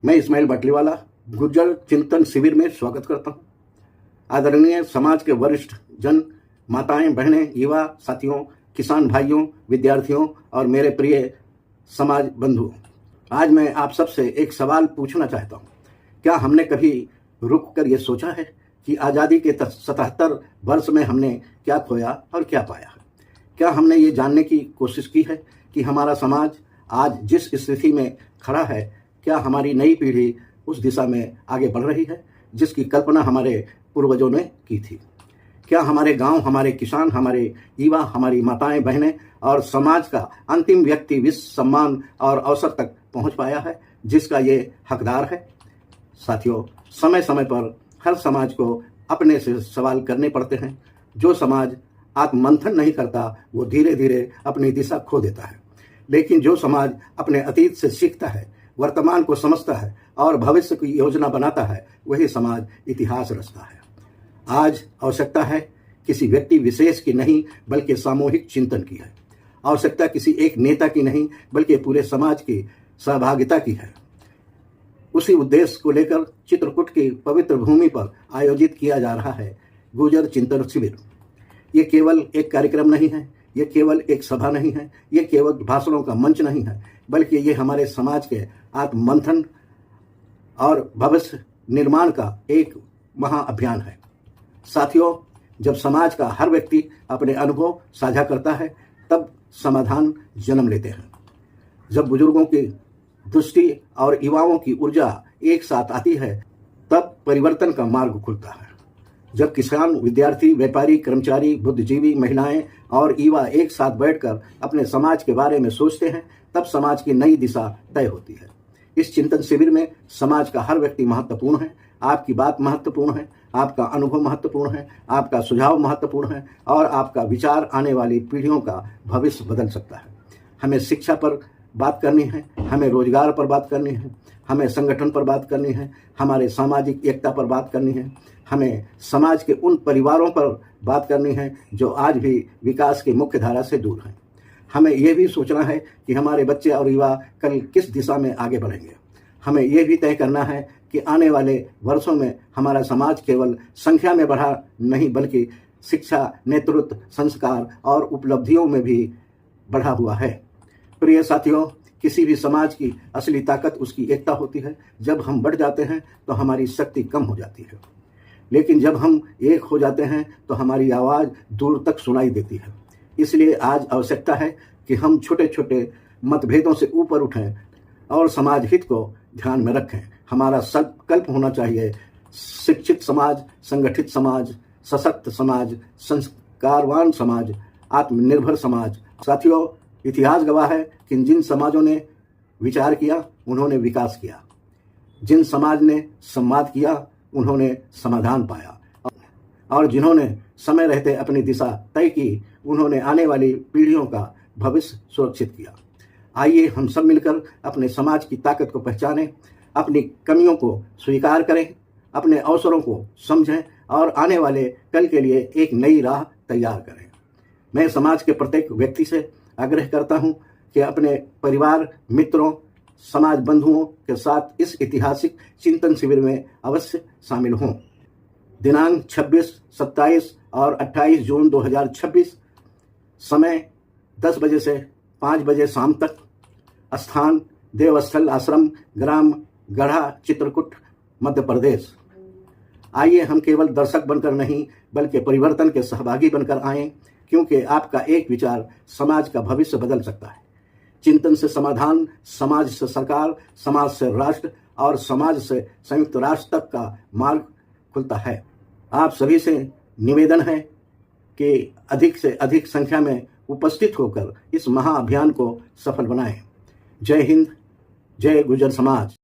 मैं इस्माइल बाटलीवाला गुर्जर चिंतन शिविर में स्वागत करता हूँ। आदरणीय समाज के वरिष्ठ जन, माताएं, बहनें, युवा साथियों, किसान भाइयों, विद्यार्थियों और मेरे प्रिय समाज बंधुओं, आज मैं आप सबसे एक सवाल पूछना चाहता हूँ। क्या हमने कभी रुक कर ये सोचा है कि आज़ादी के 77 वर्ष में हमने क्या खोया और क्या पाया? क्या हमने ये जानने की कोशिश की है कि हमारा समाज आज जिस स्थिति में खड़ा है, क्या हमारी नई पीढ़ी उस दिशा में आगे बढ़ रही है जिसकी कल्पना हमारे पूर्वजों ने की थी? क्या हमारे गांव, हमारे किसान, हमारे युवा, हमारी माताएं, बहनें और समाज का अंतिम व्यक्ति विश्व सम्मान और अवसर तक पहुंच पाया है जिसका ये हकदार है? साथियों, समय समय पर हर समाज को अपने से सवाल करने पड़ते हैं। जो समाज आत्ममंथन नहीं करता वो धीरे धीरे अपनी दिशा खो देता है, लेकिन जो समाज अपने अतीत से सीखता है, वर्तमान को समझता है और भविष्य की योजना बनाता है, वही समाज इतिहास रचता है। आज आवश्यकता है किसी व्यक्ति विशेष की नहीं बल्कि सामूहिक चिंतन की है। आवश्यकता किसी एक नेता की नहीं बल्कि पूरे समाज की सहभागिता की है। उसी उद्देश्य को लेकर चित्रकूट की पवित्र भूमि पर आयोजित किया जा रहा है गुर्जर चिंतन शिविर। ये केवल एक कार्यक्रम नहीं है, ये केवल एक सभा नहीं है, ये केवल भाषणों का मंच नहीं है, बल्कि ये हमारे समाज के आत्ममंथन और भविष्य निर्माण का एक महाअभियान है। साथियों, जब समाज का हर व्यक्ति अपने अनुभव साझा करता है तब समाधान जन्म लेते हैं। जब बुजुर्गों की दृष्टि और युवाओं की ऊर्जा एक साथ आती है तब परिवर्तन का मार्ग खुलता है। जब किसान, विद्यार्थी, व्यापारी, कर्मचारी, बुद्धिजीवी, महिलाएं और युवा एक साथ बैठकर अपने समाज के बारे में सोचते हैं तब समाज की नई दिशा तय होती है। इस चिंतन शिविर में समाज का हर व्यक्ति महत्वपूर्ण है। आपकी बात महत्वपूर्ण है, आपका अनुभव महत्वपूर्ण है, आपका सुझाव महत्वपूर्ण है और आपका विचार आने वाली पीढ़ियों का भविष्य बदल सकता है। हमें शिक्षा पर बात करनी है, हमें रोजगार पर बात करनी है, हमें संगठन पर बात करनी है, हमारे सामाजिक एकता पर बात करनी है, हमें समाज के उन परिवारों पर बात करनी है जो आज भी विकास की मुख्य धारा से दूर हैं। हमें यह भी सोचना है कि हमारे बच्चे और युवा कल किस दिशा में आगे बढ़ेंगे। हमें यह भी तय करना है कि आने वाले वर्षों में हमारा समाज केवल संख्या में बढ़ा नहीं बल्कि शिक्षा, नेतृत्व, संस्कार और उपलब्धियों में भी बढ़ा हुआ है। प्रिय साथियों, किसी भी समाज की असली ताकत उसकी एकता होती है। जब हम बढ़ जाते हैं तो हमारी शक्ति कम हो जाती है, लेकिन जब हम एक हो जाते हैं तो हमारी आवाज़ दूर तक सुनाई देती है। इसलिए आज आवश्यकता है कि हम छोटे छोटे मतभेदों से ऊपर उठें और समाज हित को ध्यान में रखें। हमारा संकल्प होना चाहिए शिक्षित समाज, संगठित समाज, सशक्त समाज, संस्कारवान समाज, आत्मनिर्भर समाज। साथियों, इतिहास गवाह है कि जिन समाजों ने विचार किया उन्होंने विकास किया, जिन समाज ने संवाद किया उन्होंने समाधान पाया और जिन्होंने समय रहते अपनी दिशा तय की उन्होंने आने वाली पीढ़ियों का भविष्य सुरक्षित किया। आइए हम सब मिलकर अपने समाज की ताकत को पहचानें, अपनी कमियों को स्वीकार करें, अपने अवसरों को समझें और आने वाले कल के लिए एक नई राह तैयार करें। मैं समाज के प्रत्येक व्यक्ति से आग्रह करता हूं कि अपने परिवार, मित्रों, समाज बंधुओं के साथ इस ऐतिहासिक चिंतन शिविर में अवश्य शामिल हों। दिनांक 26, 27 और 28 जून 2026, समय 10 बजे से 5 बजे शाम तक, स्थान देवस्थल आश्रम, ग्राम गढ़ा, चित्रकूट, मध्य प्रदेश। आइए हम केवल दर्शक बनकर नहीं बल्कि परिवर्तन के सहभागी बनकर आएं, क्योंकि आपका एक विचार समाज का भविष्य बदल सकता है। चिंतन से समाधान, समाज से सरकार, समाज से राष्ट्र और समाज से संयुक्त राष्ट्र तक का मार्ग खुलता है। आप सभी से निवेदन है कि अधिक से अधिक संख्या में उपस्थित होकर इस महाअभियान को सफल बनाएं। जय हिंद, जय गुर्जर समाज।